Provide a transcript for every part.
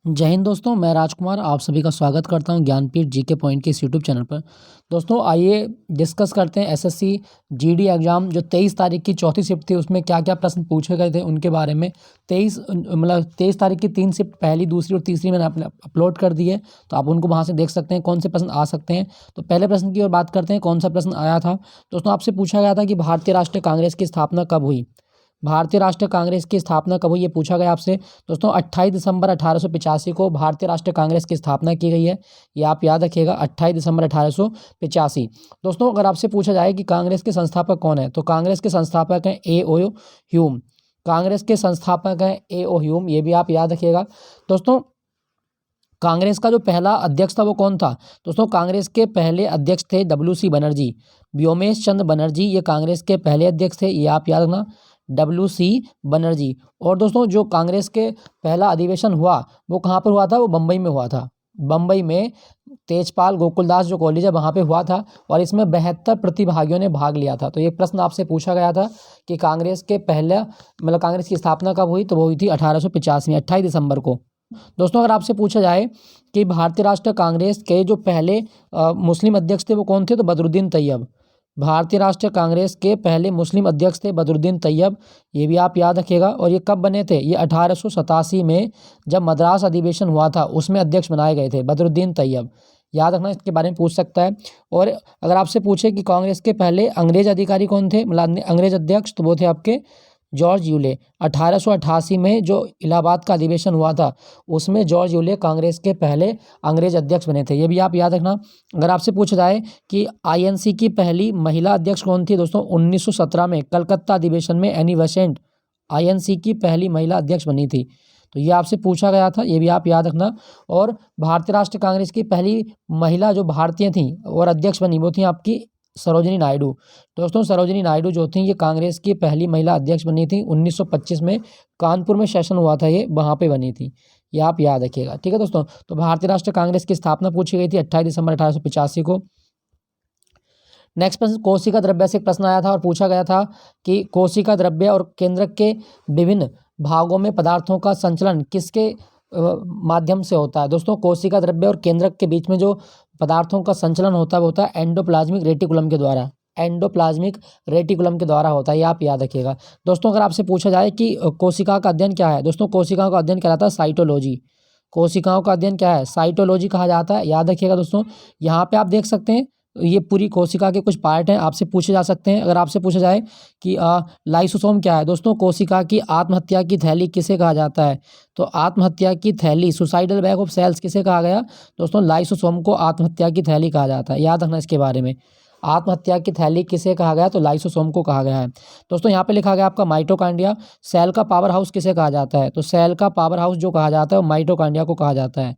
जय हिंद दोस्तों, मैं राजकुमार आप सभी का स्वागत करता हूं ज्ञानपीठ जीके पॉइंट के इस यूट्यूब चैनल पर। दोस्तों आइए डिस्कस करते हैं एसएससी जीडी एग्ज़ाम जो 23 तारीख की चौथी शिफ्ट थी उसमें क्या क्या प्रश्न पूछे गए थे उनके बारे में। 23 तारीख की 3 शिफ्ट पहली, दूसरी और तीसरी मैंने अपने अपलोड कर दी है, तो आप उनको वहाँ से देख सकते हैं कौन से प्रश्न आ सकते हैं। तो पहले प्रश्न की ओर बात करते हैं, कौन सा प्रश्न आया था। दोस्तों आपसे पूछा गया था कि भारतीय राष्ट्रीय कांग्रेस की स्थापना कब हुई। भारतीय राष्ट्रीय कांग्रेस की स्थापना कब हुई ये पूछा गया आपसे। दोस्तों 28 दिसंबर 1885 को भारतीय राष्ट्रीय कांग्रेस की स्थापना की गई है, ये आप याद रखिएगा, 28 दिसंबर 1885। दोस्तों अगर आपसे पूछा जाए कि कांग्रेस के संस्थापक कौन है, तो कांग्रेस के संस्थापक हैं ए.ओ. ह्यूम। कांग्रेस के संस्थापक हैं ए.ओ. ह्यूम, ये भी आप याद रखिएगा। दोस्तों कांग्रेस का जो पहला अध्यक्ष था वो कौन था। दोस्तों कांग्रेस के पहले अध्यक्ष थे डब्ल्यू.सी. बनर्जी, व्योमेश चंद्र बनर्जी, ये कांग्रेस के पहले अध्यक्ष थे, ये आप याद रखना, डब्ल्यू.सी. बनर्जी। और दोस्तों जो कांग्रेस के पहला अधिवेशन हुआ वो कहाँ पर हुआ था, वो बम्बई में हुआ था। बम्बई में तेजपाल गोकुलदास जो कॉलेज है वहाँ पे हुआ था और इसमें 72 प्रतिभागियों ने भाग लिया था। तो ये प्रश्न आपसे पूछा गया था कि कांग्रेस के पहले कांग्रेस की स्थापना कब हुई, तो वो हुई थी 1885 में 28 दिसंबर को। दोस्तों अगर आपसे पूछा जाए कि भारतीय राष्ट्रीय कांग्रेस के जो पहले मुस्लिम अध्यक्ष थे वो कौन थे, तो बदरुद्दीन तैयब। भारतीय राष्ट्रीय कांग्रेस के पहले मुस्लिम अध्यक्ष थे बदरुद्दीन तैयब, ये भी आप याद रखिएगा। और ये कब बने थे, ये 1887 में जब मद्रास अधिवेशन हुआ था उसमें अध्यक्ष बनाए गए थे बदरुद्दीन तैयब, याद रखना, इसके बारे में पूछ सकता है। और अगर आपसे पूछे कि कांग्रेस के पहले अंग्रेज अधिकारी कौन थे, अंग्रेज अध्यक्ष, तो वो थे आपके जॉर्ज यूले। 1888 में जो इलाहाबाद का अधिवेशन हुआ था उसमें जॉर्ज यूले कांग्रेस के पहले अंग्रेज अध्यक्ष बने थे, ये भी आप याद रखना। अगर आपसे पूछा जाए कि आईएनसी की पहली महिला अध्यक्ष कौन थी, दोस्तों 1917 में कलकत्ता अधिवेशन में एनी बेसेंट आईएनसी की पहली महिला अध्यक्ष बनी थी, तो ये आपसे पूछा गया था, ये भी आप याद रखना। और भारतीय राष्ट्रीय कांग्रेस की पहली महिला जो भारतीय थी और अध्यक्ष बनी वो थी आपकी सरोजिनी नायडू। दोस्तों सरोजिनी नायडू जो थी ये कांग्रेस की पहली महिला अध्यक्ष बनी थी, 1925 में कानपुर में सेशन हुआ था, ये वहाँ पे बनी थी, ये आप याद रखिएगा। ठीक है दोस्तों, तो भारतीय राष्ट्रीय कांग्रेस की स्थापना पूछी गई थी 28 दिसंबर 1885 को। नेक्स्ट प्रश्न, कोशिका द्रव्य से एक प्रश्न आया था और पूछा गया था कि कोशिका द्रव्य और केंद्रक के विभिन्न भागों में पदार्थों का संचलन किसके माध्यम से होता है। दोस्तों कोशिका द्रव्य और केंद्रक के बीच में जो पदार्थों का संचलन होता है वो होता है एंडोप्लाज्मिक रेटिकुलम के द्वारा, एंडोप्लाज्मिक रेटिकुलम के द्वारा होता है, ये आप याद रखिएगा। दोस्तों अगर आपसे पूछा जाए कि कोशिका का अध्ययन क्या है, दोस्तों कोशिकाओं का अध्ययन कहलाता है साइटोलॉजी। कोशिकाओं का अध्ययन क्या है, साइटोलॉजी कहा जाता है, याद रखिएगा दोस्तों। यहाँ पे आप देख सकते हैं ये पूरी कोशिका के कुछ पार्ट हैं, आपसे पूछे जा सकते हैं। अगर आपसे पूछा जाए कि लाइसोसोम क्या है, दोस्तों कोशिका की आत्महत्या की थैली किसे कहा जाता है, तो आत्महत्या की थैली, सुसाइडल बैग ऑफ सेल्स किसे कहा गया, दोस्तों लाइसोसोम को आत्महत्या की थैली कहा जाता है, याद रखना इसके बारे में। आत्महत्या की थैली किसे कहा गया, तो लाइसोसोम को कहा गया है। दोस्तों यहाँ पे लिखा गया आपका माइटोकांड्रिया। सेल का पावर हाउस किसे कहा जाता है, तो सेल का पावर हाउस जो कहा जाता है वो माइटोकांड्रिया को कहा जाता है।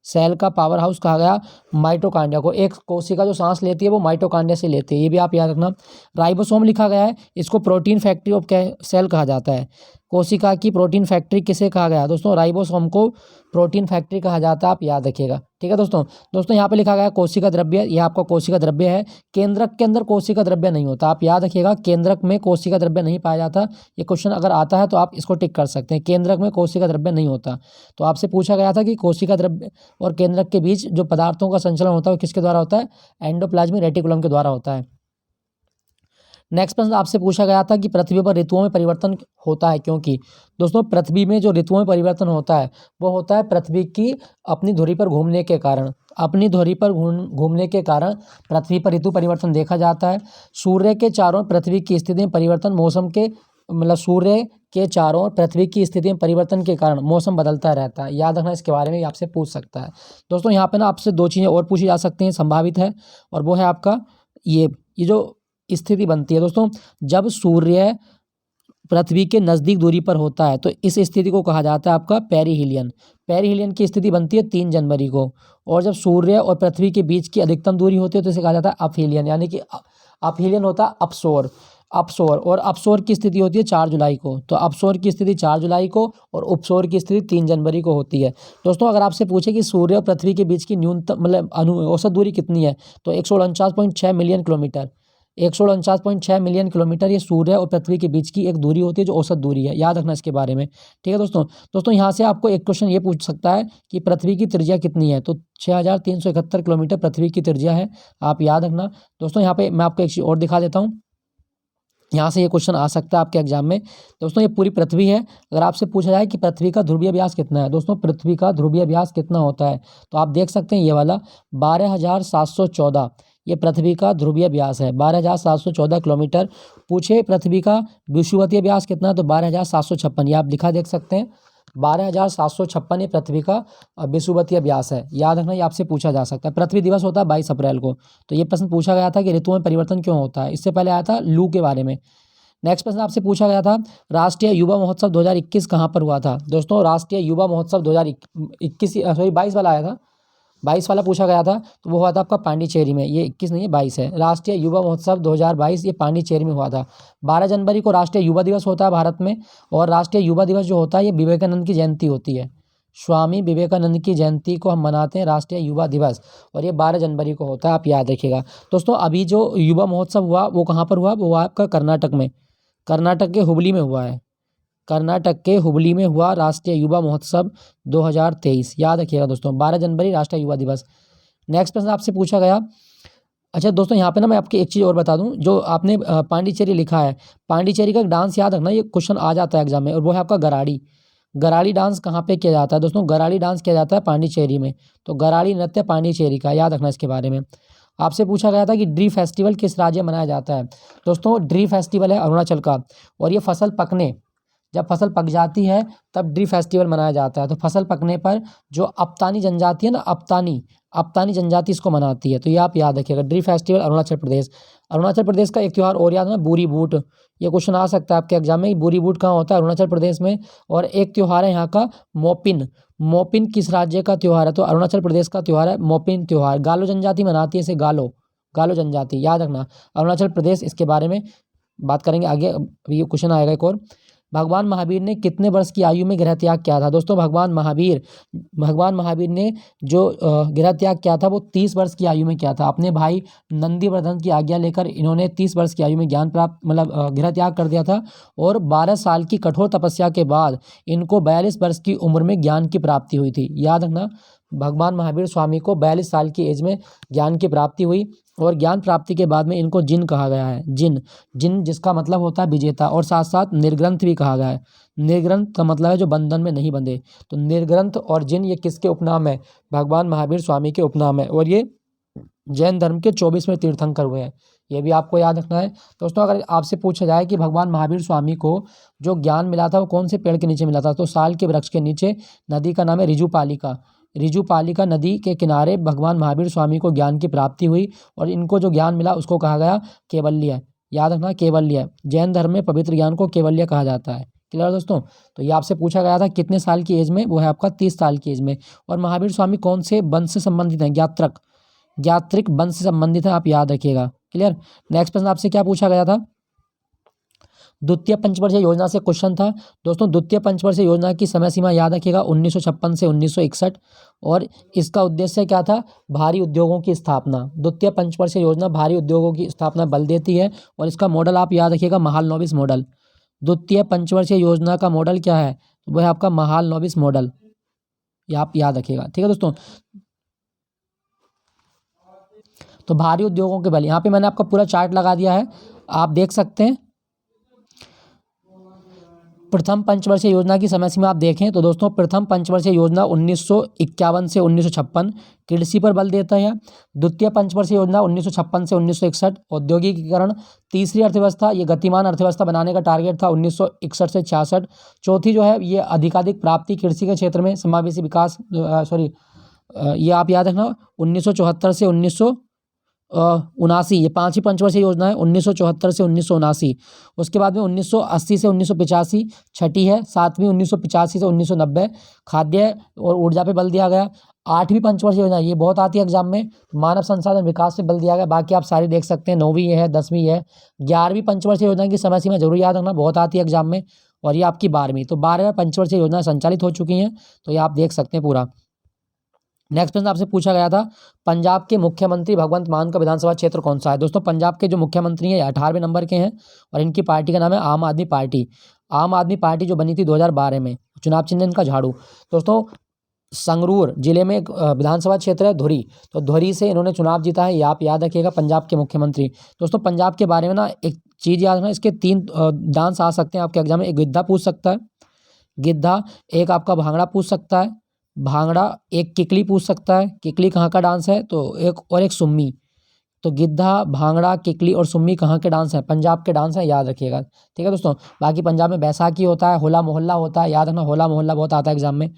सेल का पावर हाउस कहा गया माइटोकांड्रिया को। एक कोशिका जो सांस लेती है वो माइटोकांड्रिया से लेती है, ये भी आप याद रखना। राइबोसोम लिखा गया है, इसको प्रोटीन फैक्ट्री ऑफ सेल कहा जाता है। कोशिका की प्रोटीन फैक्ट्री किसे कहा गया, दोस्तों राइबोसोम को प्रोटीन फैक्ट्री कहा जाता है, आप याद रखिएगा। ठीक है दोस्तों। दोस्तों यहाँ पे लिखा गया कोशिका द्रव्य, यह आपका कोशिका द्रव्य है। केंद्रक के अंदर कोशिका द्रव्य नहीं होता, आप याद रखिएगा, केंद्रक में कोशिका द्रव्य नहीं पाया जाता। ये क्वेश्चन अगर आता है तो आप इसको टिक कर सकते हैं, केंद्रक में कोशिका द्रव्य नहीं होता। तो आपसे पूछा गया था कि कोशिका द्रव्य और केंद्रक के बीच जो पदार्थों का संचलन होता है वो किसके द्वारा होता है, एंडोप्लाज्मिक रेटिकुलम के द्वारा होता है। नेक्स्ट प्रश्न आपसे पूछा गया था कि पृथ्वी पर ऋतुओं में परिवर्तन होता है क्योंकि। दोस्तों पृथ्वी में जो ऋतुओं में परिवर्तन होता है वो होता है पृथ्वी की अपनी धुरी पर घूमने के कारण, अपनी धुरी पर घूमने के कारण पृथ्वी पर ऋतु परिवर्तन देखा जाता है। सूर्य के चारों पृथ्वी की स्थिति में परिवर्तन मौसम के सूर्य के चारों पृथ्वी की स्थिति में परिवर्तन के कारण मौसम बदलता रहता है, याद रखना, इसके बारे में आपसे पूछ सकता है। दोस्तों यहाँ पे ना आपसे दो चीज़ें और पूछी जा सकती हैं, संभावित है, और वो है आपका ये जो स्थिति बनती है दोस्तों, जब सूर्य पृथ्वी के नज़दीक दूरी पर होता है तो इस स्थिति को कहा जाता है आपका पेरिहीलियन। पेरिहीलियन की स्थिति बनती है 3 जनवरी को। और जब सूर्य और पृथ्वी के बीच की अधिकतम दूरी होती है तो इसे कहा जाता है अपहीलियन, यानी कि अपहीलियन होता है अपसोर, अपसोर। और अपसोर की स्थिति होती है 4 जुलाई को। तो अपसोर की स्थिति 4 जुलाई को और उपसोर की स्थिति 3 जनवरी को होती है। दोस्तों अगर आपसे पूछे कि सूर्य और पृथ्वी के बीच की न्यूनतम औसत दूरी कितनी है, तो 149.6 मिलियन किलोमीटर, 149.6 मिलियन किलोमीटर ये सूर्य और पृथ्वी के बीच की एक दूरी होती है जो औसत दूरी है, याद रखना इसके बारे में। ठीक है दोस्तों यहाँ से आपको एक क्वेश्चन ये पूछ सकता है कि पृथ्वी की त्रिज्या कितनी है, तो 6371 किलोमीटर पृथ्वी की त्रिज्या है, आप याद रखना। दोस्तों यहाँ पे मैं आपको एक चीज़ और दिखा देता हूँ, यहाँ से ये क्वेश्चन आ सकता है आपके एग्जाम में। दोस्तों ये पूरी पृथ्वी है, अगर आपसे पूछा जाए कि पृथ्वी का ध्रुवीय व्यास कितना है, दोस्तों पृथ्वी का ध्रुवीय व्यास कितना होता है, तो आप देख सकते हैं ये वाला 12,714, ये पृथ्वी का ध्रुवीय व्यास है 12,714 किलोमीटर। पूछे पृथ्वी का विषुवतीय व्यास कितना है, तो 12,756, ये आप लिखा देख सकते हैं 12,756 ये पृथ्वी का विषुवतीय व्यास है, याद रखना, ये आपसे पूछा जा सकता है। पृथ्वी दिवस होता है 22 अप्रैल को, तो ये प्रश्न पूछा गया था कि ऋतुओं में परिवर्तन क्यों होता है, इससे पहले आया था लू के बारे में। नेक्स्ट प्रश्न आपसे पूछा गया था राष्ट्रीय युवा महोत्सव 2021 कहाँ पर हुआ था, दोस्तों राष्ट्रीय युवा महोत्सव 22 वाला आया था, 22 वाला पूछा गया था, तो वो हुआ था आपका पांडिचेरी में, ये 21 नहीं है 22 है। राष्ट्रीय युवा महोत्सव 2022 ये पांडिचेरी में हुआ था। 12 जनवरी को राष्ट्रीय युवा दिवस होता है भारत में, और राष्ट्रीय युवा दिवस जो होता है ये विवेकानंद की जयंती होती है, स्वामी विवेकानंद की जयंती को हम मनाते हैं राष्ट्रीय युवा दिवस, और ये 12 जनवरी को होता है, आप याद रखिएगा। दोस्तों अभी जो युवा महोत्सव हुआ वो कहाँ पर हुआ, वो हुआ आपका कर्नाटक में, कर्नाटक के हुबली में हुआ है, कर्नाटक के हुबली में हुआ राष्ट्रीय युवा महोत्सव 2023, याद रखिएगा दोस्तों 12 जनवरी राष्ट्रीय युवा दिवस। नेक्स्ट प्रश्न आपसे पूछा गया, अच्छा दोस्तों यहाँ पे ना मैं आपकी एक चीज़ और बता दूं, जो आपने पांडिचेरी लिखा है, पांडिचेरी का एक डांस याद रखना, ये क्वेश्चन आ जाता है एग्जाम में, और वो है आपका गराड़ी। गराड़ी डांस कहाँ पे किया जाता है दोस्तों, गराड़ी डांस किया जाता है पांडिचेरी में, तो गराड़ी नृत्य पांडिचेरी का, याद रखना इसके बारे में। आपसे पूछा गया था कि ड्री फेस्टिवल किस राज्य में मनाया जाता है, दोस्तों ड्री फेस्टिवल है अरुणाचल का, और ये फसल पकने, जब फसल पक जाती है तब ड्री फेस्टिवल मनाया जाता है, तो फसल पकने पर जो अप्तानी जनजाति है ना, अप्तानी जनजाति इसको मनाती है, तो ये आप याद रखिएगा, ड्री फेस्टिवल अरुणाचल प्रदेश। अरुणाचल प्रदेश का एक त्यौहार और याद है, बूरी बूट, ये क्वेश्चन आ सकता है आपके एग्जाम में, बूरी बूट कहाँ होता है, अरुणाचल प्रदेश में। और एक त्यौहार है यहाँ का मोपिन, मोपिन किस राज्य का त्यौहार है, तो अरुणाचल प्रदेश का त्यौहार है मोपिन त्यौहार, गालो जनजाति मनाती है इसे, गालो जनजाति, याद रखना अरुणाचल प्रदेश। इसके बारे में बात करेंगे आगे, अभी ये क्वेश्चन आएगा एक और। भगवान महावीर ने कितने वर्ष की आयु में गृह त्याग किया था, दोस्तों भगवान महावीर ने जो गृह त्याग किया था वो 30 वर्ष की आयु में किया था, अपने भाई नंदीवर्धन की आज्ञा लेकर इन्होंने 30 वर्ष की आयु में ज्ञान प्राप्त गृह त्याग कर दिया था, और 12 साल की कठोर तपस्या के बाद इनको 42 वर्ष की उम्र में ज्ञान की प्राप्ति हुई थी, याद रखना भगवान महावीर स्वामी को 42 साल की एज में ज्ञान की प्राप्ति हुई, और ज्ञान प्राप्ति के बाद में इनको जिन कहा गया है, जिन जिसका मतलब होता है विजेता, और साथ साथ निर्ग्रंथ भी कहा गया है। निर्ग्रंथ का मतलब है जो बंधन में नहीं बंधे, तो निर्ग्रंथ और जिन ये किसके उपनाम है, भगवान महावीर स्वामी के उपनाम है, और ये जैन धर्म के 24वें तीर्थंकर हुए हैं, ये भी आपको याद रखना है। दोस्तों अगर आपसे पूछा जाए कि भगवान महावीर स्वामी को जो ज्ञान मिला था वो कौन से पेड़ के नीचे मिला था, तो साल के वृक्ष के नीचे, नदी का नाम है रिजुपालिका नदी के किनारे भगवान महावीर स्वामी को ज्ञान की प्राप्ति हुई, और इनको जो ज्ञान मिला उसको कहा गया केवल्य, याद रखना केवल्य, जैन धर्म में पवित्र ज्ञान को केवल्य कहा जाता है। क्लियर दोस्तों, तो ये आपसे पूछा गया था कितने साल की एज में, वो है आपका 30 साल की एज में। और महावीर स्वामी कौन से वंश से संबंधित हैं, ज्ञात्रिक वंश से संबंधित है, आप याद रखिएगा। क्लियर। नेक्स्ट प्रश्न आपसे क्या पूछा गया था, द्वितीय पंचवर्षीय योजना से क्वेश्चन था दोस्तों। द्वितीय पंचवर्षीय योजना की समय सीमा याद रखिएगा 1956 से 1961, और इसका उद्देश्य क्या था, भारी उद्योगों की स्थापना। द्वितीय पंचवर्षीय योजना भारी उद्योगों की स्थापना बल देती है, और इसका मॉडल आप याद रखिएगा महालनोबिस मॉडल। द्वितीय पंचवर्षीय योजना का मॉडल क्या है, वह है आपका महालनोबिस मॉडल, ये आप याद रखिएगा। ठीक है दोस्तों, तो भारी उद्योगों के बल, यहाँ पे मैंने आपका पूरा चार्ट लगा दिया है, आप देख सकते हैं। प्रथम पंचवर्षीय योजना की समय सीमा आप देखें तो दोस्तों प्रथम पंचवर्षीय योजना 1951 से 1956 कृषि पर बल देता है। द्वितीय पंचवर्षीय योजना 1956 से 1961 औद्योगिकीकरण। तीसरी अर्थव्यवस्था, ये गतिमान अर्थव्यवस्था बनाने का टारगेट था 1961 से 66। चौथी जो है ये अधिकाधिक प्राप्ति कृषि के क्षेत्र में समावेशी विकास, ये आप याद रखना 1974 से 1979, ये पांचवी पंचवर्षीय योजना है 1974 से 1979। उसके बाद में 1980 से 1985 छठी है। सातवीं 1985 से 1990 खाद्य और ऊर्जा पे बल दिया गया। आठवीं पंचवर्षीय योजना, ये बहुत आती है एग्जाम में, मानव संसाधन विकास पे बल दिया गया, बाकी आप सारी देख सकते हैं, 9वीं ये है, 10वीं है। 11वीं पंचवर्षीय योजना की समय सीमा जरूर याद रखना, बहुत आती है एग्जाम में, और ये आपकी 12वीं। तो 12वें पंचवर्षीय योजना संचालित हो चुकी हैं, तो ये आप देख सकते हैं पूरा। नेक्स्ट प्रश्न आपसे पूछा गया था, पंजाब के मुख्यमंत्री भगवंत मान का विधानसभा क्षेत्र कौन सा है। दोस्तों पंजाब के जो मुख्यमंत्री हैं ये 18वें नंबर के हैं और इनकी पार्टी का नाम है आम आदमी पार्टी। आम आदमी पार्टी जो बनी थी 2012 में, चुनाव चिन्ह इनका झाड़ू। दोस्तों संगरूर जिले में एक विधानसभा क्षेत्र है धुरी, तो धुरी से इन्होंने चुनाव जीता है, ये आप याद रखिएगा, पंजाब के मुख्यमंत्री। दोस्तों पंजाब के बारे में ना एक चीज़ याद रखना, इसके 3 डांस आ सकते हैं आपके एग्जाम में। एक गिद्धा पूछ सकता है, गिद्धा, एक आपका भांगड़ा पूछ सकता है, भांगड़ा, एक किकली पूछ सकता है, किकली कहाँ का डांस है, तो एक सुम्मी। तो गिद्धा, भांगड़ा, किकली और सुम्मी कहाँ के डांस हैं, पंजाब के डांस हैं, याद रखिएगा। ठीक है दोस्तों, बाकी पंजाब में बैसाखी होता है, होला मोहल्ला होता है, याद रखना, होला मोहल्ला बहुत आता है एग्जाम में।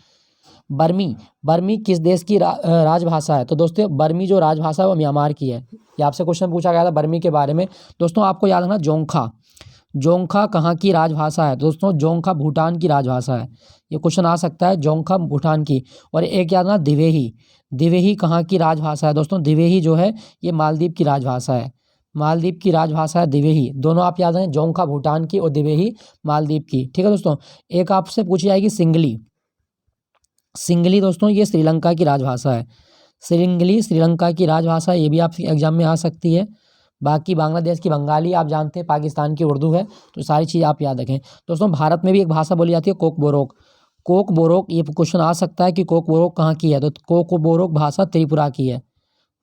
बर्मी, बर्मी किस देश की राजभाषा है। तो दोस्तों बर्मी जो राजभाषा है वो म्यांमार की है। ये आपसे क्वेश्चन पूछा गया था बर्मी के बारे में। दोस्तों आपको याद रखना जोंखा, जोंखा कहाँ की राजभाषा है। दोस्तों जोंखा भूटान की राजभाषा है, ये क्वेश्चन आ सकता है, जोंखा भूटान की। और एक याद रखना दिवेही, दिवेही कहाँ की राजभाषा है। दोस्तों दिवेही जो है ये मालदीव की राजभाषा है, मालदीव की राजभाषा है दिवेही। दोनों आप याद रखें, जोंखा भूटान की और दिवेही मालदीव की। ठीक है दोस्तों, एक आपसे पूछी जाएगी सिंगली, सिंगली दोस्तों ये श्रीलंका की राजभाषा है, सिंगली श्रीलंका की राजभाषा है, ये भी आपके एग्जाम में आ सकती है। बाकी बांग्लादेश की बंगाली आप जानते हैं, पाकिस्तान की उर्दू है, तो सारी चीज़ आप याद रखें। दोस्तों भारत में भी एक भाषा बोली जाती है कोक बोरोक, कोक बोरोक, ये क्वेश्चन आ सकता है कि कोक बोरोक कहाँ की है। तो कोक बोरोक भाषा त्रिपुरा की है,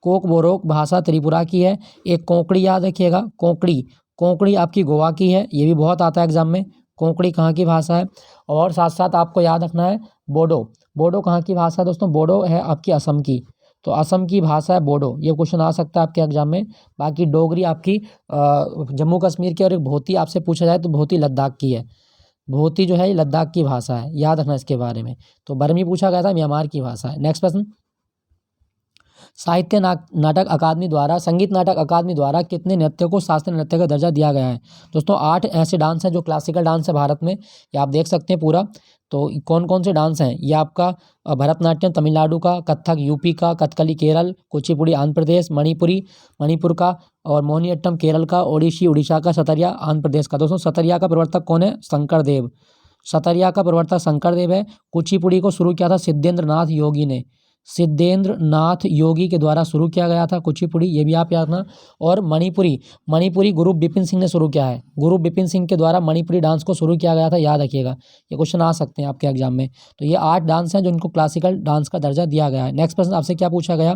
कोक बोरोक भाषा त्रिपुरा की है। एक कोंकणी याद रखिएगा, कोंकणी, कोंकणी आपकी गोवा की है, ये भी बहुत आता है एग्जाम में, कोंकणी कहाँ की भाषा है। और साथ साथ आपको याद रखना है बोडो, बोडो कहाँ की भाषा है। दोस्तों बोडो है आपकी असम की, तो असम की भाषा है बोडो, ये क्वेश्चन आ सकता है आपके एग्जाम में। बाकी डोगरी आपकी जम्मू कश्मीर की, और एक भोती आपसे पूछा जाए तो भोती लद्दाख की है, भोती जो है ये लद्दाख की भाषा है, याद रखना इसके बारे में। तो बर्मी पूछा गया था, म्यांमार की भाषा है। नेक्स्ट प्रश्न, साहित्य नाटक अकादमी द्वारा, संगीत नाटक अकादमी द्वारा कितने नृत्यों को शास्त्रीय नृत्य का दर्जा दिया गया है। दोस्तों 8 ऐसे डांस हैं जो क्लासिकल डांस है भारत में, ये आप देख सकते हैं पूरा। तो कौन कौन से डांस हैं, ये आपका भरतनाट्यम तमिलनाडु का, कथक यूपी का, कथकली केरल, कुचिपुड़ी आंध्र प्रदेश, मणिपुरी मणिपुर का, और मोहिनीअट्टम केरल का, ओडिसी उड़ीसा का, सतरिया आंध्र प्रदेश का। दोस्तों सतरिया का प्रवर्तक कौन है, शंकर देव, सतरिया का प्रवर्तक शंकर देव है। कुचिपुड़ी को शुरू किया था सिद्धेंद्र नाथ योगी ने, सिद्धेंद्र नाथ योगी के द्वारा शुरू किया गया था कुचिपुड़ी, ये भी आप याद रखना। और मणिपुरी, मणिपुरी गुरु बिपिन सिंह ने शुरू किया है, गुरु बिपिन सिंह के द्वारा मणिपुरी डांस को शुरू किया गया था, याद रखिएगा, ये क्वेश्चन आ सकते हैं आपके एग्जाम में। तो ये 8 डांस हैं जो इनको क्लासिकल डांस का दर्जा दिया गया है। नेक्स्ट प्रश्न आपसे क्या पूछा गया,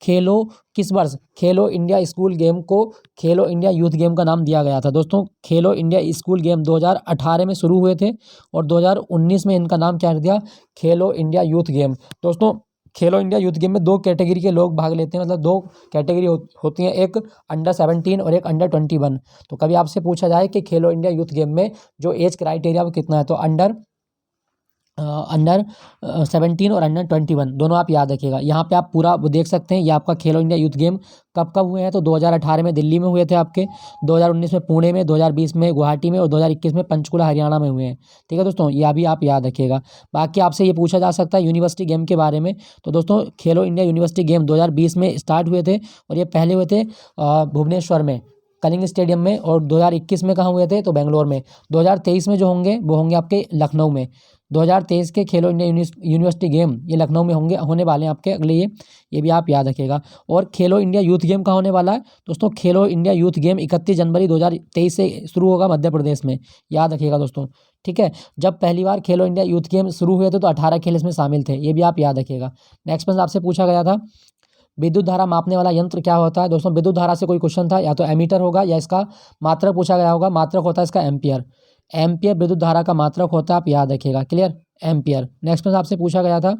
खेलो किस वर्ष खेलो इंडिया स्कूल गेम को खेलो इंडिया यूथ गेम का नाम दिया गया था। दोस्तों खेलो इंडिया स्कूल गेम 2018 में शुरू हुए थे और 2019 में इनका नाम क्या कर दिया, खेलो इंडिया यूथ गेम। दोस्तों खेलो इंडिया यूथ गेम में 2 कैटेगरी के लोग भाग लेते हैं, मतलब 2 कैटेगरी होती हैं, एक अंडर 17 और एक अंडर 21। तो कभी आपसे पूछा जाए कि खेलो इंडिया यूथ गेम में जो एज क्राइटेरिया वो कितना है, तो अंडर 17 और अंडर 21 दोनों आप याद रखिएगा। यहाँ पे आप पूरा वो देख सकते हैं, ये आपका खेलो इंडिया यूथ गेम कब कब हुए हैं, तो 2018 में दिल्ली में हुए थे आपके, 2019 में पुणे में, 2020 में गुवाहाटी में और 2021 में पंचकुला हरियाणा में हुए हैं। ठीक है दोस्तों, ये अभी आप याद रखिएगा। बाकी आपसे ये पूछा जा सकता है यूनिवर्सिटी गेम के बारे में, तो दोस्तों खेलो इंडिया यूनिवर्सिटी गेम 2020 में स्टार्ट हुए थे और ये पहले हुए थे भुवनेश्वर में कलिंग स्टेडियम में, और 2021 में कहाँ हुए थे, तो बेंगलोर में। 2023 में जो होंगे वो होंगे आपके लखनऊ में। 2023 के खेलो इंडिया यूनिवर्सिटी गेम ये लखनऊ में होने वाले हैं आपके अगले, ये भी आप याद रखिएगा। और खेलो इंडिया यूथ गेम कहाँ होने वाला है, दोस्तों खेलो इंडिया यूथ गेम 31 जनवरी 2023 से शुरू होगा मध्य प्रदेश में, याद रखिएगा दोस्तों। ठीक है, जब पहली बार खेलो इंडिया यूथ गेम शुरू हुए थे तो 18 खेल इसमें शामिल थे, ये भी आप याद रखिएगा। नेक्स्ट प्रश्न आपसे पूछा गया था, विद्युत धारा मापने वाला यंत्र क्या होता है। दोस्तों विद्युत धारा से कोई क्वेश्चन था, या तो एमीटर होगा या इसका मात्रक पूछा गया होगा, मात्रक होता है इसका एम्पियर, एम्पियर विद्युत धारा का मात्रक होता है, आप याद रखिएगा, क्लियर, एम्पियर। नेक्स्ट प्रश्न आपसे पूछा गया था,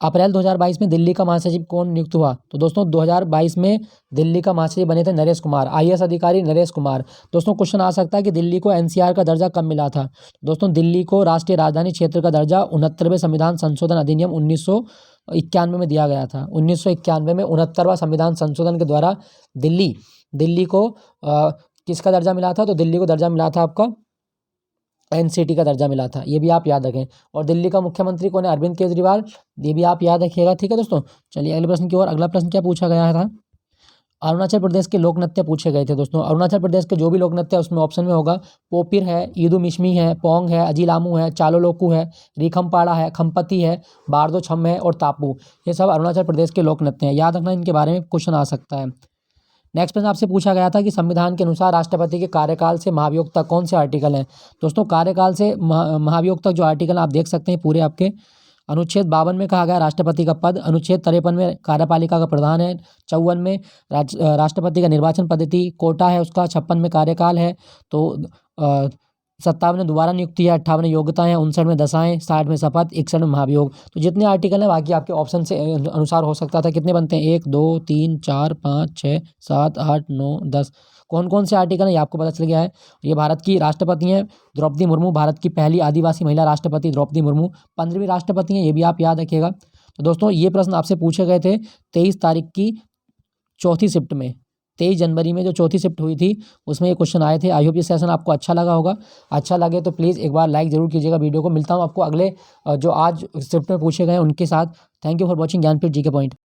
अप्रैल 2022 में दिल्ली का महासचिव कौन नियुक्त हुआ। तो दोस्तों 2022 में दिल्ली का महासचिव बने थे नरेश कुमार, IAS अधिकारी नरेश कुमार। दोस्तों क्वेश्चन आ सकता है कि दिल्ली को NCR का दर्जा कब मिला था। दोस्तों दिल्ली को राष्ट्रीय राजधानी क्षेत्र का दर्जा 69वें संविधान संशोधन अधिनियम 1991 में दिया गया था। 1991 में 69वां संविधान संशोधन के द्वारा दिल्ली को किसका दर्जा मिला था, तो दिल्ली को दर्जा मिला था आपका NCT का दर्जा मिला था, ये भी आप याद रखें। और दिल्ली का मुख्यमंत्री कौन है, अरविंद केजरीवाल, ये भी आप याद रखिएगा। ठीक है दोस्तों, चलिए अगले प्रश्न की ओर। अगला प्रश्न क्या पूछा गया था, अरुणाचल प्रदेश के लोक नृत्य पूछे गए थे दोस्तों। अरुणाचल प्रदेश के जो भी लोक नृत्य है उसमें ऑप्शन में होगा पोपिर है, ईदू मिश्मी है, पोंग है, अजीलामू है, चालोलोकू है, रीखमपाड़ा है, खम्पति है, बारदो छम है और तापू। ये सब अरुणाचल प्रदेश के लोक नृत्य हैं, याद रखना इनके बारे में क्वेश्चन आ सकता है। नेक्स्ट प्रश्न आपसे पूछा गया था कि संविधान के अनुसार राष्ट्रपति के कार्यकाल से महाभियोग तक कौन से आर्टिकल हैं। दोस्तों कार्यकाल से महाभियोग तक जो आर्टिकल आप देख सकते हैं पूरे आपके अनुच्छेद 52 में कहा गया राष्ट्रपति का पद, अनुच्छेद 53 में कार्यपालिका का प्रधान है, 54 में राष्ट्रपति का निर्वाचन पद्धति, कोटा है उसका, 56 में कार्यकाल है, तो 57 में दोबारा नियुक्ति है, 58 में योग्यता है, 59 में दशाएं, 60 में शपथ, 61 में महाभियोग। तो जितने आर्टिकल हैं बाकी आपके ऑप्शन से अनुसार हो सकता था। कितने बनते हैं 1 2 3 4 5 6 7 8 9 10। कौन कौन से आर्टिकल हैं ये आपको पता चल गया है। ये भारत की राष्ट्रपति हैं द्रौपदी मुर्मू, भारत की पहली आदिवासी महिला राष्ट्रपति द्रौपदी मुर्मू, 15वीं राष्ट्रपति हैं, ये भी आप याद रखिएगा। तो दोस्तों ये प्रश्न आपसे पूछे गए थे 23 तारीख की चौथी शिफ्ट में, 23 जनवरी में जो चौथी शिफ्ट हुई थी उसमें ये क्वेश्चन आए थे। आई होप ये सेशन आपको अच्छा लगा होगा। अच्छा लगे तो प्लीज़ एक बार लाइक जरूर कीजिएगा वीडियो को। मिलता हूँ आपको अगले जो आज शिफ्ट में पूछे गए हैं उनके साथ। Thank you for watching Gyanpeeth ji के पॉइंट।